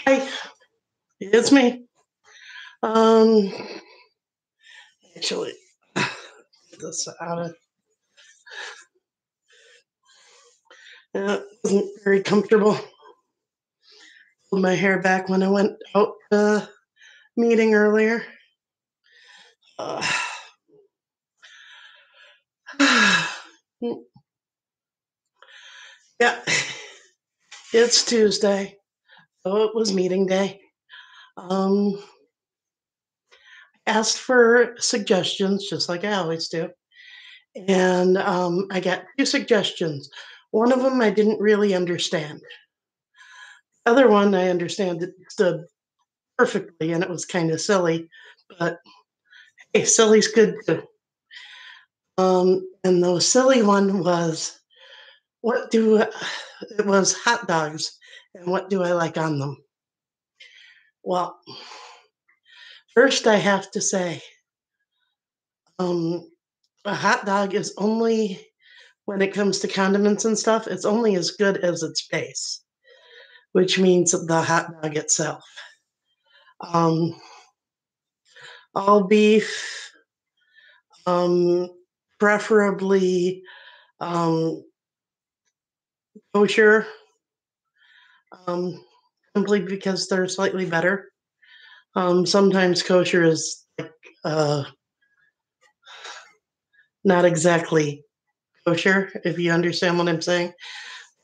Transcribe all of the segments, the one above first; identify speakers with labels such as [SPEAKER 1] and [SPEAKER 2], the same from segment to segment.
[SPEAKER 1] Hi, it's me. Um, actually, get this out of. Wasn't very comfortable. Pulled my hair back when I went out meeting earlier. Uh, yeah, it's Tuesday, so it was meeting day. Um, asked for suggestions, just like I always do, and I got two suggestions. One of them I didn't really understand. The other one I understood perfectly, and it was kind of silly, but hey, silly's good too. And the silly one was, it was hot dogs, and what do I like on them? Well, first I have to say, um, a hot dog is only, when it comes to condiments and stuff, it's only as good as its base, which means the hot dog itself. Um, all beef, um, preferably um, kosher, um, simply because they're slightly better. Sometimes kosher is like not exactly kosher, if you understand what I'm saying.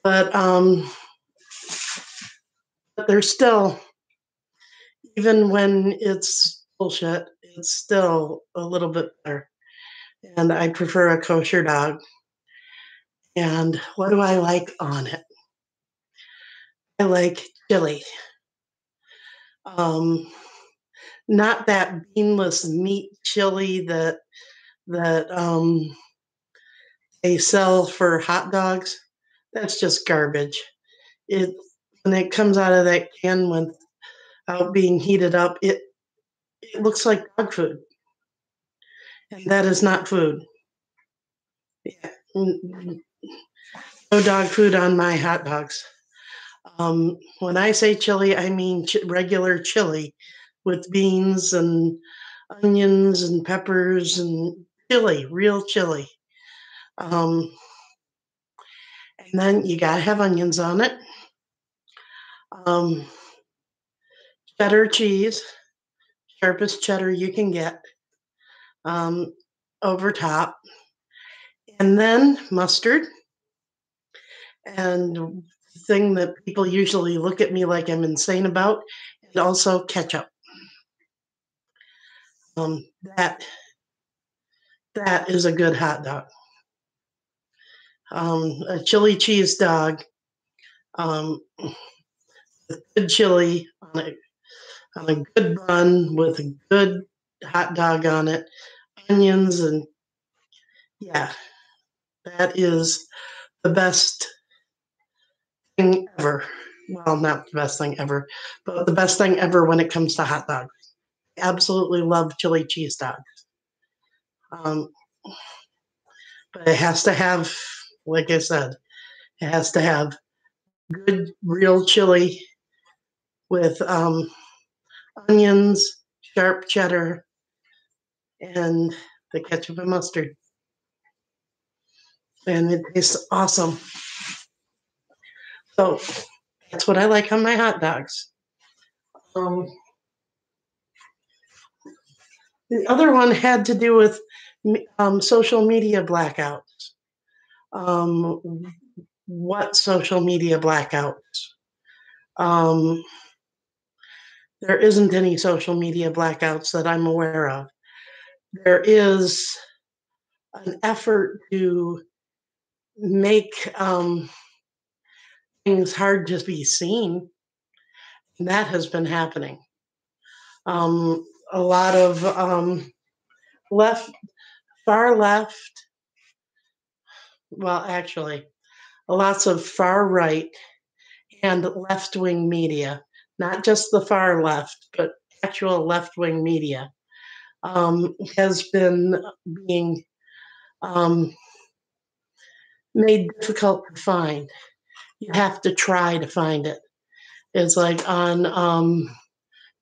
[SPEAKER 1] But they're still, even when it's bullshit, it's still a little bit better. And I prefer a kosher dog. And what do I like on it? I like chili. Um, not that beanless meat chili that they sell for hot dogs. That's just garbage. It when it comes out of that can without being heated up, it looks like dog food, and that is not food. Yeah. No dog food on my hot dogs. When I say chili, I mean regular chili with beans and onions and peppers and chili, real chili. Um, and then you gotta have onions on it. Um, cheddar cheese, sharpest cheddar you can get, um, over top, and then mustard. And the thing that people usually look at me like I'm insane about, and also ketchup. Um, that that is a good hot dog. A chili cheese dog, um, with good chili on a good bun with a good hot dog on it, onions, and yeah, that is the best thing ever. Well, not the best thing ever, but the best thing ever when it comes to hot dogs. Absolutely love chili cheese dogs. Um, but it has to have, like I said, it has to have good real chili with onions, sharp cheddar, and the ketchup and mustard. And it tastes awesome. So that's what I like on my hot dogs. Um, the other one had to do with social media blackouts. Um, what social media blackouts? Um, there isn't any social media blackouts that I'm aware of. There is an effort to make things hard to be seen, and that has been happening. A lot of left, far left, well, actually, lots of far right and left wing media, not just the far left, but actual left wing media, has been being um, made difficult to find. You have to try to find it. It's like on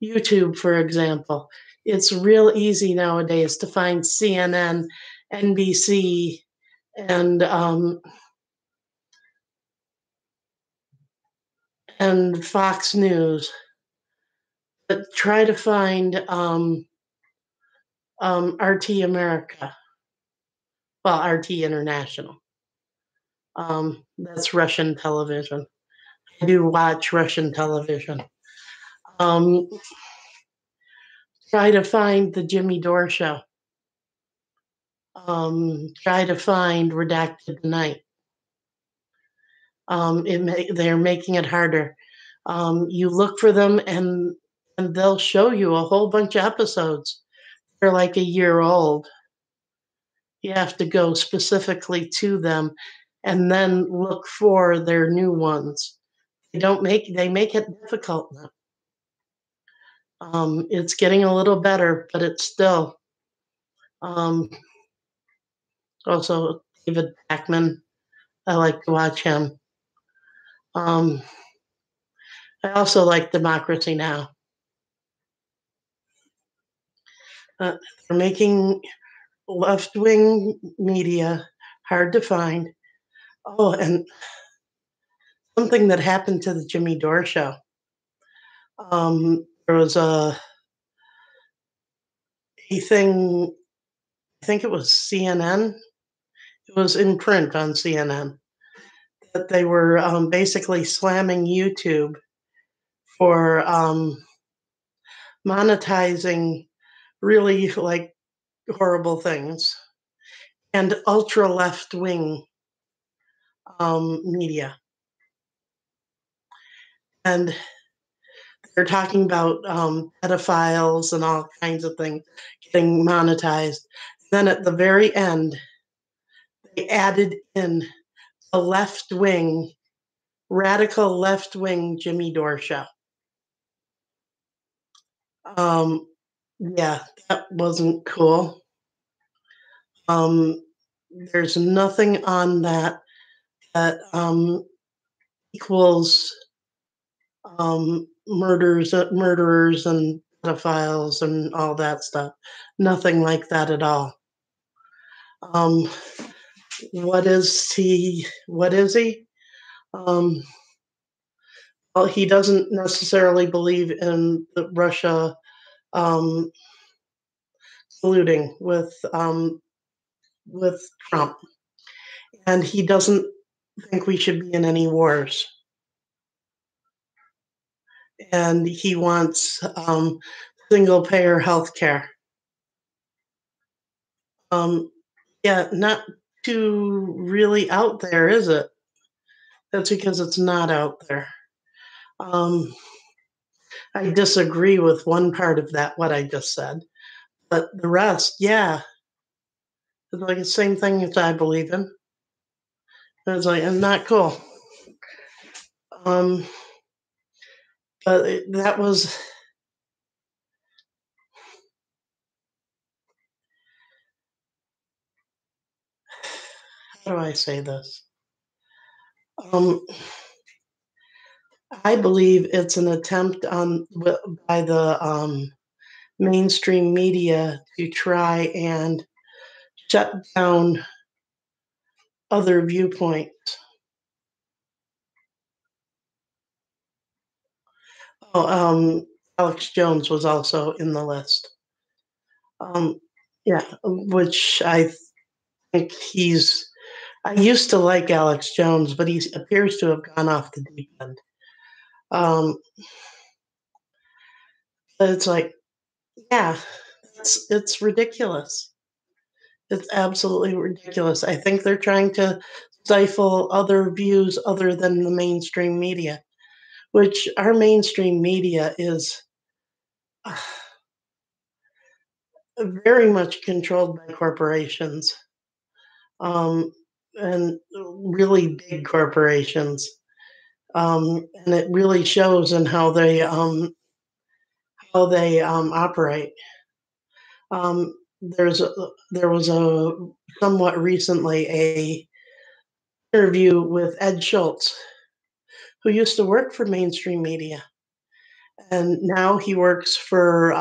[SPEAKER 1] YouTube, for example. It's real easy nowadays to find CNN, NBC, and and Fox News. But try to find RT America, well, RT International. That's Russian television. I do watch Russian television. Um, try to find the Jimmy Dore show. Try to find Redacted Tonight. They're making it harder. You look for them, and they'll show you a whole bunch of episodes. They're like a year old. You have to go specifically to them, and then look for their new ones. They make it difficult now. It's getting a little better, but it's still. Um, Also, David Backman. I like to watch him. Um, I also like Democracy Now. They're making left wing media hard to find. Oh, and something that happened to the Jimmy Dore show. There was a thing, I think it was CNN. It was in print on CNN that they were basically slamming YouTube for monetizing really like horrible things and ultra left wing media. And they're talking about pedophiles and all kinds of things getting monetized. Then at the very end, they added in a left wing, radical left wing Jimmy Dore show. Yeah, that wasn't cool. There's nothing on that equals murderers and pedophiles and all that stuff. Nothing like that at all. Um, what is he? What is he? Well, he doesn't necessarily believe in Russia um, colluding with Trump, and he doesn't think we should be in any wars. And he wants single payer health care. Yeah, not too really out there, is it? That's because it's not out there. I disagree with one part of that, what I just said, but the rest, yeah, it's like the same thing as I believe in. It's like, and not cool. Um, but that was, how do I say this? I believe it's an attempt by the mainstream media to try and shut down other viewpoints. Oh, Alex Jones was also in the list. Yeah, which I think I used to like Alex Jones, but he appears to have gone off the deep end. But it's like, yeah, it's ridiculous. It's absolutely ridiculous. I think they're trying to stifle other views other than the mainstream media, which our mainstream media is very much controlled by corporations, and really big corporations. And it really shows in how they operate. There was a somewhat recently interview with Ed Schultz, who used to work for mainstream media, and now he works for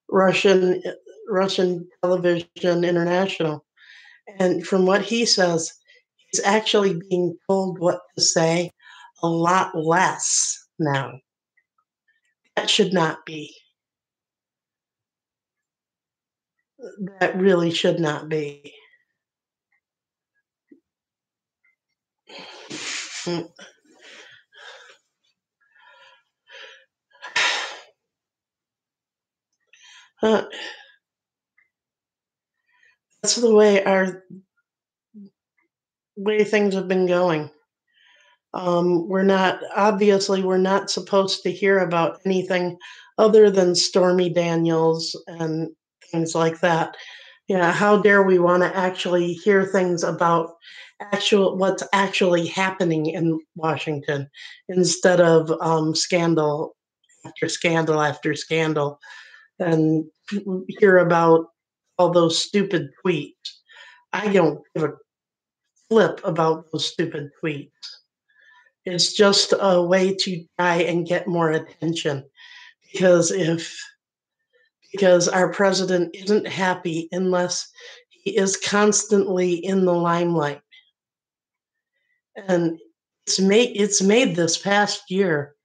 [SPEAKER 1] Russian Russian Television International. And from what he says, he's actually being told what to say a lot less now. That should not be. That really should not be. Mm. Uh, that's the way things have been going. We're not supposed to hear about anything other than Stormy Daniels and things like that. Yeah, how dare we want to actually hear things about what's actually happening in Washington instead of scandal after scandal after scandal, and hear about all those stupid tweets. I don't give a flip about those stupid tweets. It's just a way to try and get more attention, because if because our president isn't happy unless he is constantly in the limelight. And it's made this past year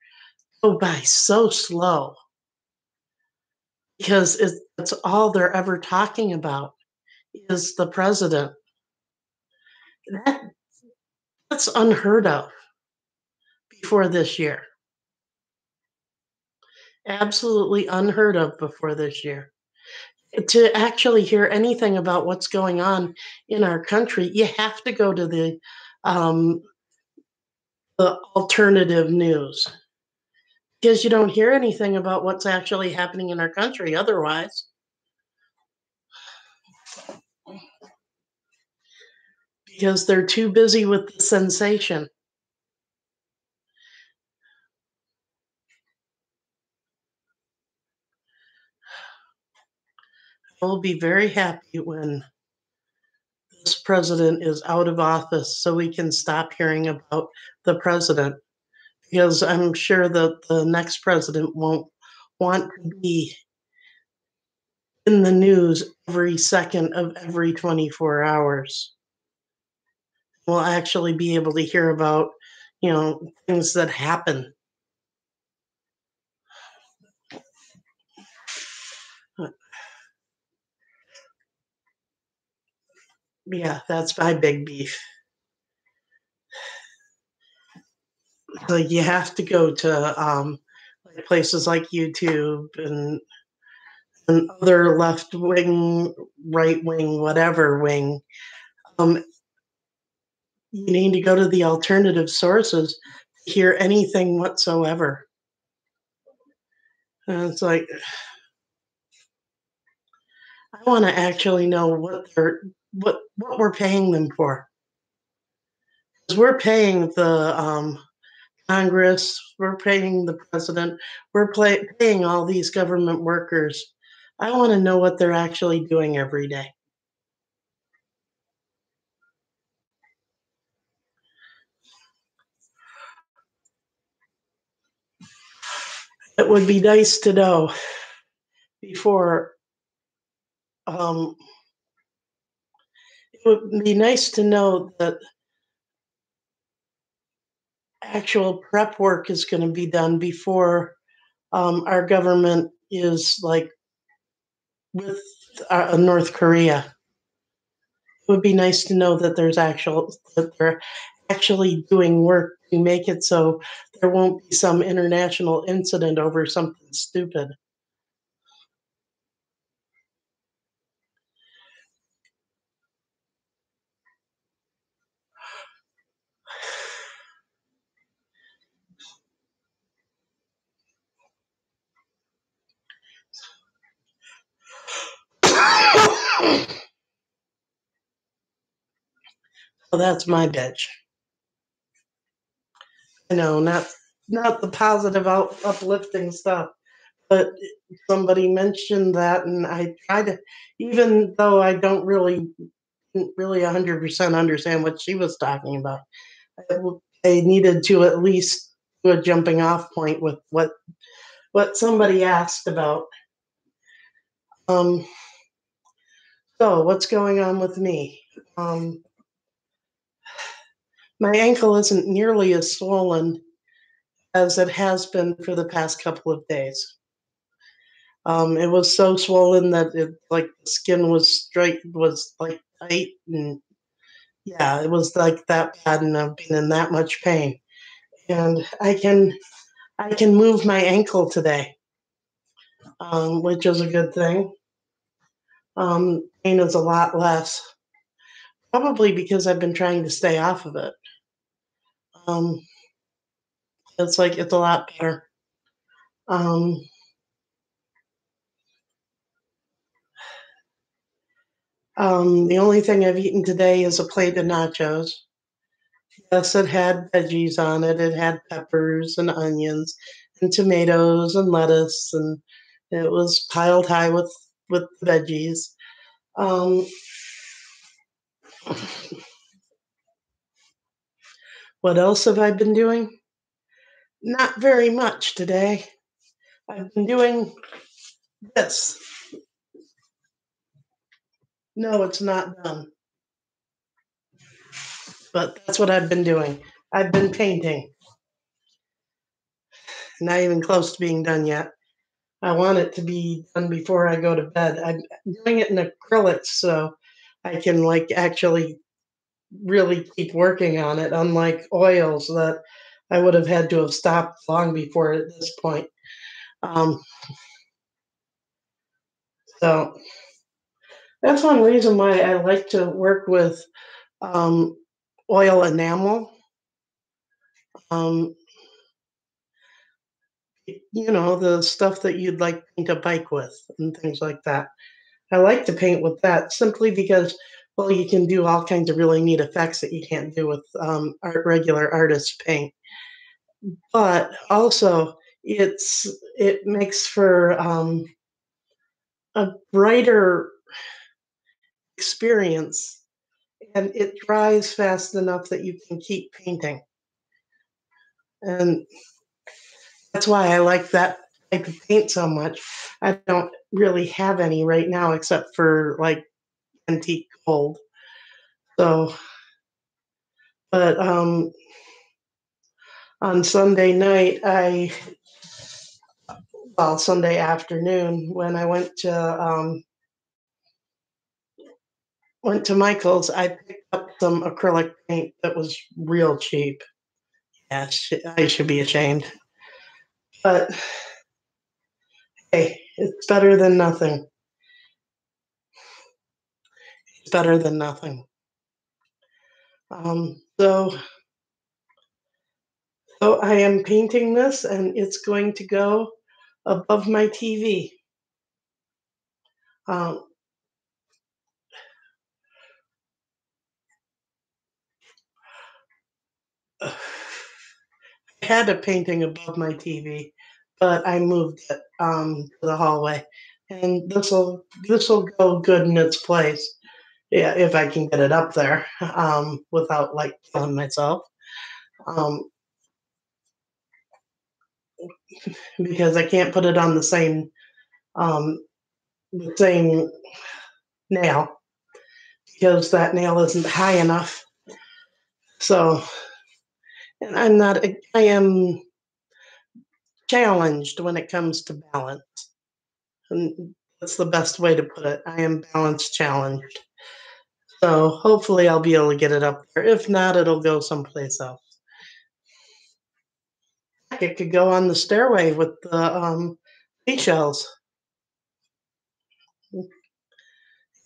[SPEAKER 1] go by so slow, because that's all they're ever talking about is the president. That that's unheard of before this year. Absolutely unheard of before this year. To actually hear anything about what's going on in our country, you have to go to um, the alternative news, because you don't hear anything about what's actually happening in our country otherwise, because they're too busy with the sensation. We'll be very happy when this president is out of office so we can stop hearing about the president, because I'm sure that the next president won't want to be in the news every second of every 24 hours. We'll actually be able to hear about, things that happen. Yeah, that's my big beef. Like, you have to go to like places like YouTube and other left wing, right wing, whatever wing. Um, you need to go to the alternative sources to hear anything whatsoever. And it's like, I want to actually know what we're paying them for. Because we're paying the Congress, we're paying the president, paying all these government workers. I want to know what they're actually doing every day. It would be nice to know before. Um, it would be nice to know that actual prep work is going to be done before our government is like with North Korea. It would be nice to know that they're actually doing work to make it so there won't be some international incident over something stupid. So that's my bitch. Not the positive, uplifting stuff, but somebody mentioned that, and I try to, even though I don't really didn't really 100% understand what she was talking about. I needed to at least do a jumping off point with what somebody asked about. Um, so what's going on with me? Um, my ankle isn't nearly as swollen as it has been for the past couple of days. It was so swollen that it like the skin was straight, was like tight, and yeah, it was like that bad, and I've been in that much pain. And I can move my ankle today, which is a good thing. Pain is a lot less, probably because I've been trying to stay off of it. Um, it's a lot better. Um, the only thing I've eaten today is a plate of nachos. Yes, it had veggies on it. It had peppers and onions and tomatoes and lettuce, and it was piled high with veggies. Um, what else have I been doing? Not very much today. I've been doing this. No, it's not done, but that's what I've been doing. I've been painting, not even close to being done yet. I want it to be done before I go to bed. I'm doing it in acrylics so I can like actually really keep working on it, unlike oils that I would have had to have stopped long before at this point. Um, so that's one reason why I like to work with um, oil enamel. Um, the stuff that you'd like paint a bike with and things like that. I like to paint with that simply because, well, you can do all kinds of really neat effects that you can't do with regular artist paint. But also, it makes for a brighter experience, and it dries fast enough that you can keep painting. And that's why I like that type of paint so much. I don't really have any right now except for like antique gold. So, but on Sunday night, Sunday afternoon, when I went to Michael's, I picked up some acrylic paint that was real cheap. Yeah, I should be ashamed. But hey, it's better than nothing. It's better than nothing. Um, so, so I am painting this, and it's going to go above my TV. Um, I had a painting above my TV, but I moved it to the hallway, and this will go good in its place. Yeah, if I can get it up there without like killing myself. Um, because I can't put it on um, the same nail because that nail isn't high enough. So, and I am challenged when it comes to balance. And that's the best way to put it. I am balance challenged. So hopefully I'll be able to get it up there. If not, it'll go someplace else. It could go on the stairway with the seashells.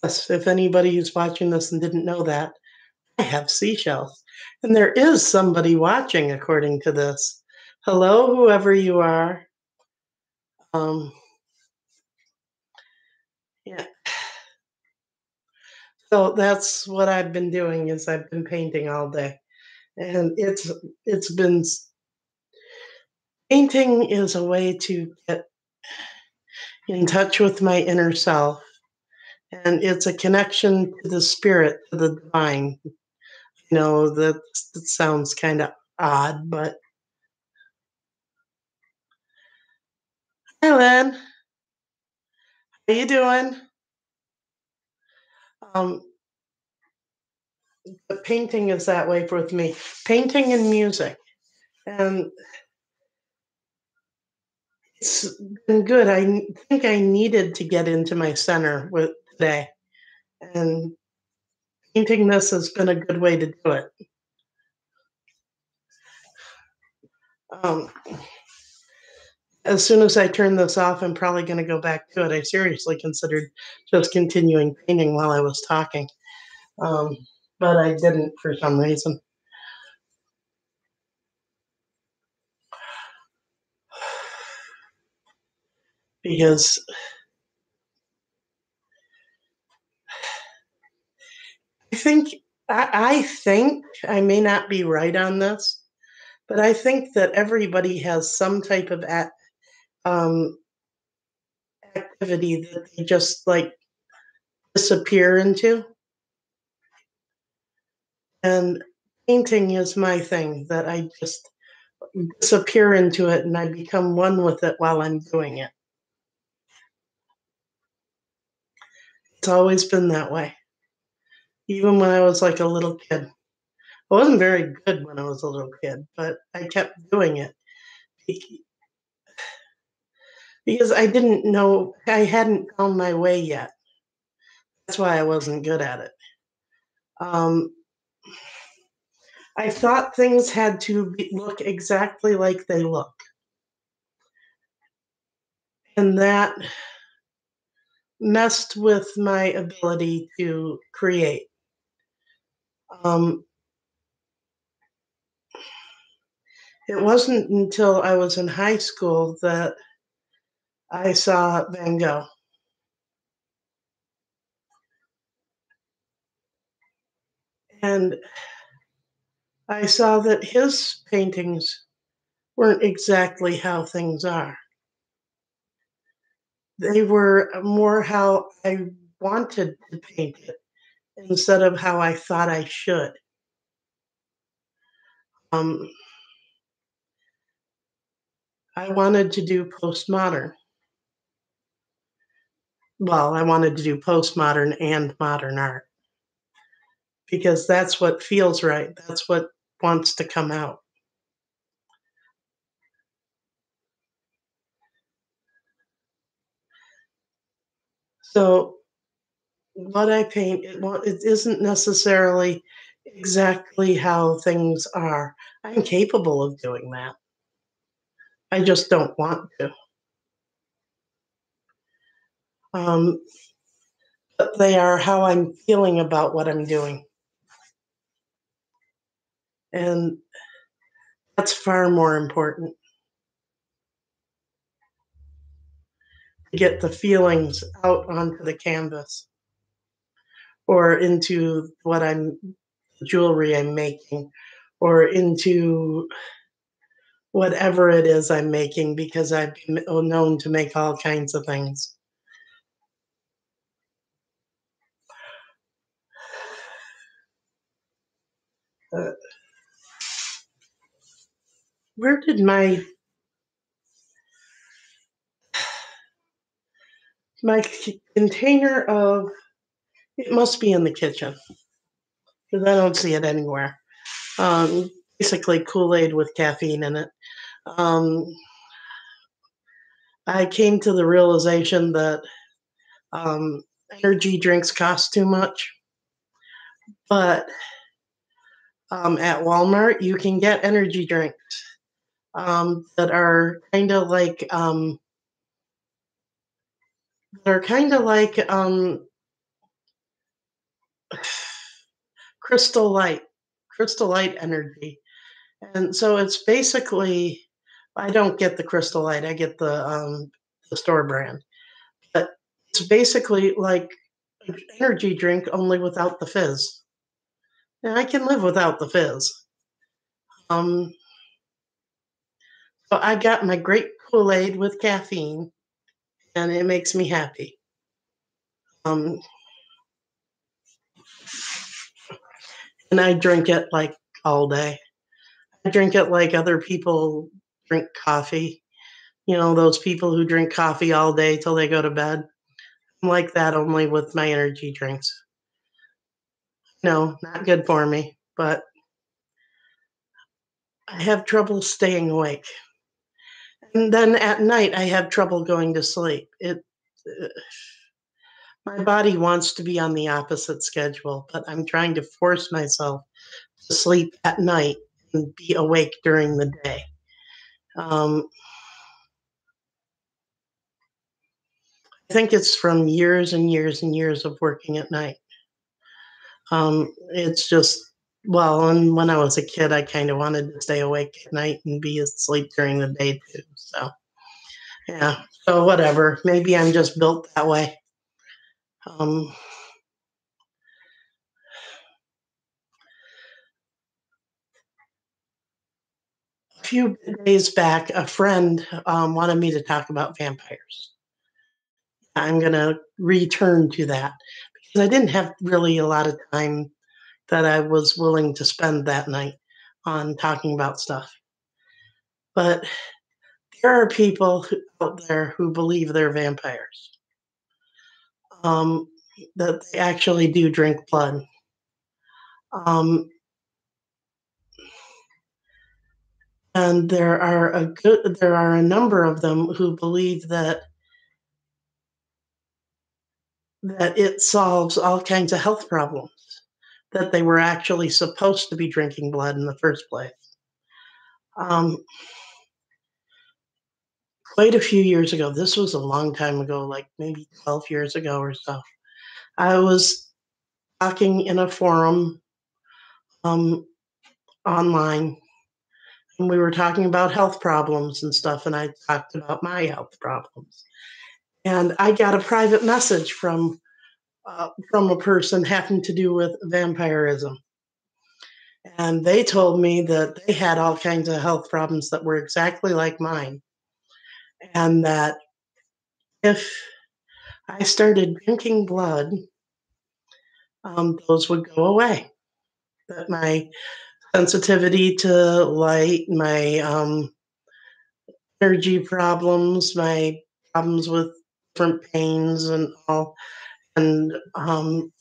[SPEAKER 1] Yes, if anybody who's watching this and didn't know that, I have seashells. And there is somebody watching, according to this. Hello, whoever you are. Um, yeah. So that's what I've been doing is I've been painting all day. And it's been painting is a way to get in touch with my inner self and it's a connection to the spirit, to the divine. That sounds kind of odd, but hi, Len. How you doing? Um, but painting is that way with me. Painting and music, and it's been good. Think I needed to get into my center with today, and painting this has been a good way to do it. Um, as soon as I turn this off, I'm probably going to go back to it. I seriously considered just continuing painting while I was talking, um, but I didn't for some reason. Because I think I think I may not be right on this, but I think that everybody has some type of um, activity that they just like disappear into, and painting is my thing that I just disappear into it and I become one with it while I'm doing it. It's always been that way, even when I was like a little kid. I wasn't very good when I was a little kid, but I kept doing it because I didn't know, I hadn't found my way yet. That's why I wasn't good at it. Um, I thought things had to look exactly like they look, and that messed with my ability to create. Um, it wasn't until I was in high school that I saw Van Gogh, and I saw that his paintings weren't exactly how things are. They were more how I wanted to paint it instead of how I thought I should. Um, I wanted to do postmodern. Well, I wanted to do postmodern and modern art because that's what feels right. That's what wants to come out. So, what I paint, it isn't necessarily exactly how things are. I'm capable of doing that. I just don't want to. Um, but they are how I'm feeling about what I'm doing. And that's far more important to get the feelings out onto the canvas or into jewelry I'm making or into whatever it is I'm making because I've been known to make all kinds of things. Uh, where did my container of it must be in the kitchen because I don't see it anywhere. Um, Basically Kool-Aid with caffeine in it. Um, I came to the realization that um, energy drinks cost too much, but at Walmart you can get energy drinks that are kind of like they're kind of like crystal light, crystal light energy, and so it's basically I don't get the crystal light, I get the store brand, but it's basically like an energy drink only without the fizz. And I can live without the fizz. Um, so I got my great Kool-Aid with caffeine, and it makes me happy. Um, and I drink it like all day. I drink it like other people drink coffee. You know, those people who drink coffee all day till they go to bed. I'm like that only with my energy drinks. No, not good for me, but I have trouble staying awake. And then at night, I have trouble going to sleep. Uh, my body wants to be on the opposite schedule, but I'm trying to force myself to sleep at night and be awake during the day. Um, I think it's from years and years and years of working at night. It's just, well, and when I was a kid, I kind of wanted to stay awake at night and be asleep during the day too. So, yeah. So, whatever. Maybe I'm just built that way. Um, a few days back, a friend wanted me to talk about vampires. I'm going to return to that because I didn't have really a lot of time that I was willing to spend that night on talking about stuff. But there are people out there who believe they're vampires, um, that they actually do drink blood. Um, and there are a number of them who believe that it solves all kinds of health problems, that they were actually supposed to be drinking blood in the first place. Um, quite a few years ago, this was a long time ago, like maybe 12 years ago or so, I was talking in a forum um, online, and we were talking about health problems and stuff, and I talked about my health problems. And I got a private message from a person having to do with vampirism. And they told me that they had all kinds of health problems that were exactly like mine. And that if I started drinking blood, those would go away. That my sensitivity to light, my energy problems, my problems with different pains and all, and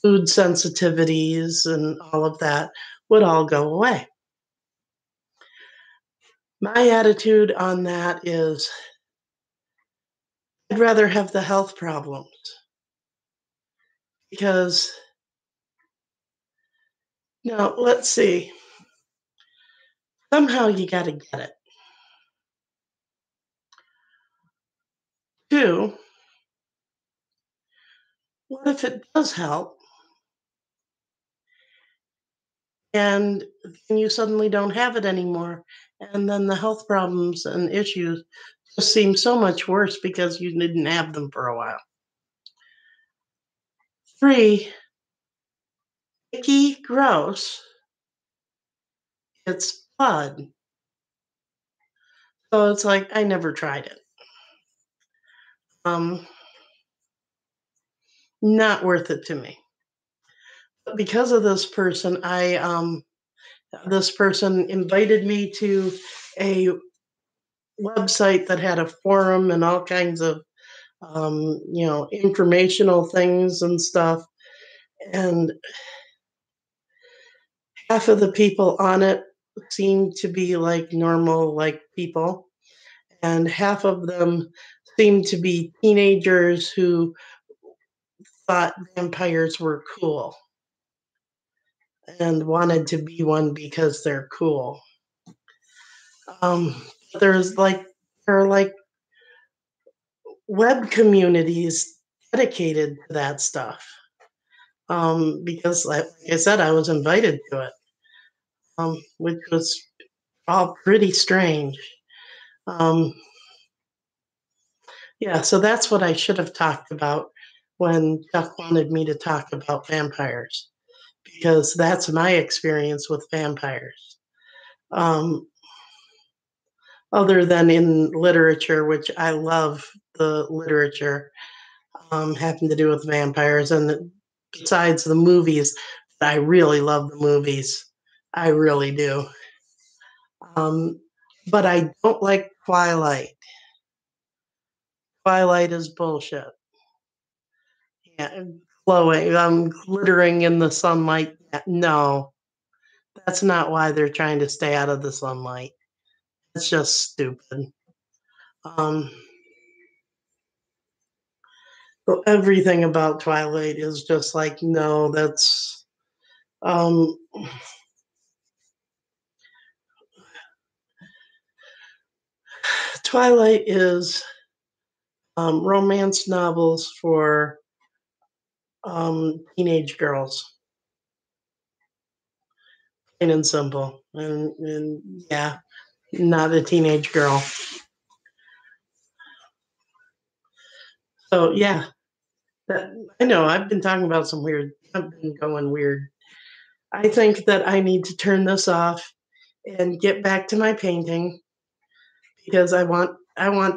[SPEAKER 1] food sensitivities and all of that would all go away. My attitude on that is I'd rather have the health problems because now let's see. Somehow you got to get it. Two, what if it does help and then you suddenly don't have it anymore? And then the health problems and issues just seem so much worse because you didn't have them for a while. Three, icky, gross. It's blood. So it's like I never tried it. Um, not worth it to me. But because of this person, I this person invited me to a website that had a forum and all kinds of informational things and stuff. And half of the people on it seemed to be like normal, like people, and half of them seemed to be teenagers who thought vampires were cool and wanted to be one because they're cool. Um, there's like there are like web communities dedicated to that stuff. Because like I said, I was invited to it, which was all pretty strange. Um, yeah, so that's what I should have talked about when Chuck wanted me to talk about vampires, because that's my experience with vampires. Um, other than in literature, which I love the literature having to do with vampires, and besides the movies, I really love the movies. I really do. Um, but I don't like Twilight. Twilight is bullshit. Yeah, and glowing, glittering in the sunlight. Yeah, no, that's not why they're trying to stay out of the sunlight. It's just stupid. Um, but everything about Twilight is just like, no, that's um, Twilight is romance novels for teenage girls, plain and simple. And yeah, not a teenage girl. So yeah, that, I know I've been talking about some weird. I've been going weird. I think that I need to turn this off and get back to my painting because I want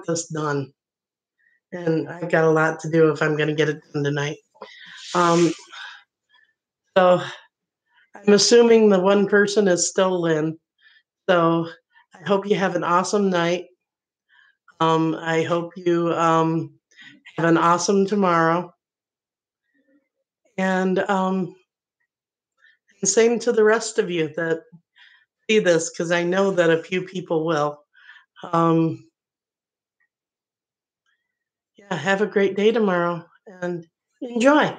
[SPEAKER 1] this done, and I got a lot to do if I'm going to get it done tonight. Um, so I'm assuming the one person is still Lynn. So I hope you have an awesome night. I hope you have an awesome tomorrow, and same to the rest of you that see this because I know that a few people will. Um, yeah, have a great day tomorrow and enjoy.